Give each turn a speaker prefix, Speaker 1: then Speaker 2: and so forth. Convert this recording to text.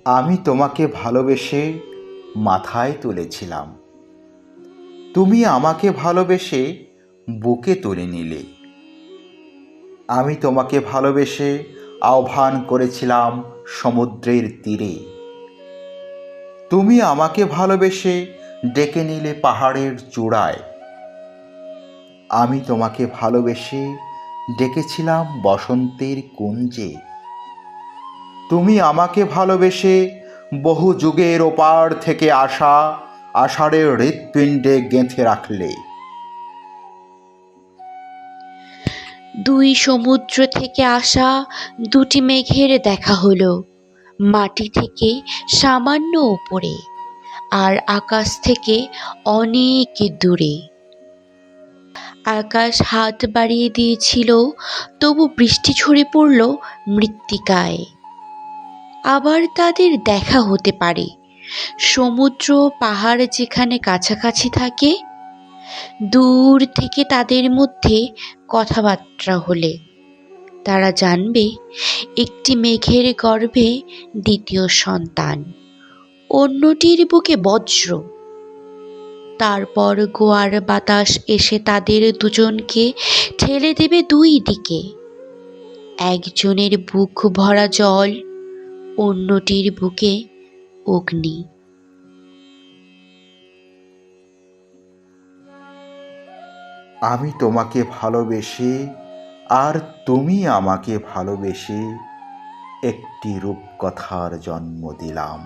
Speaker 1: আমি তোমাকে ভালোবেসে মাথায় তুলেছিলাম, তুমি আমাকে ভালোবেসে বুকে তুলে নিলে। আমি তোমাকে ভালোবেসে আহ্বান করেছিলাম সমুদ্রের তীরে, তুমি আমাকে ভালোবেসে ডেকে নিলে পাহাড়ের চূড়ায়। আমি তোমাকে ভালোবেসে ডেকেছিলাম বসন্তের কুঞ্জে, তুমি আমাকে ভালোবেসে বহু যুগের ওপার থেকে আসা আষাঢ়ের হৃৎপিণ্ডে গেঁথে রাখলে।
Speaker 2: দুই সমুদ্র থেকে আসা দুটি মেঘের দেখা হলো, মাটি থেকে সামান্য উপরে আর আকাশ থেকে অনেক দূরে। আকাশ হাত বাড়িয়ে দিয়েছিল, তবু বৃষ্টি ঝরে পড়ল মৃত্তিকায়। আবার তাদের দেখা হতে পারে সমুদ্র পাহাড় যেখানে কাছাকাছি থাকে, দূর থেকে তাদের মধ্যে কথাবার্তা হলে তারা জানবে একটি মেঘের গর্ভে দ্বিতীয় সন্তান, অন্যটির বুকে বজ্র। তারপর গোয়ার বাতাস এসে তাদের দুজনকে ঠেলে দেবে দুই দিকে, একজনের বুক ভরা জল, অন্যটির বুকে অগ্নি।
Speaker 1: আমি তোমাকে ভালোবেসে আর তুমি আমাকে ভালোবেসে একটি রূপকথার জন্ম দিলাম।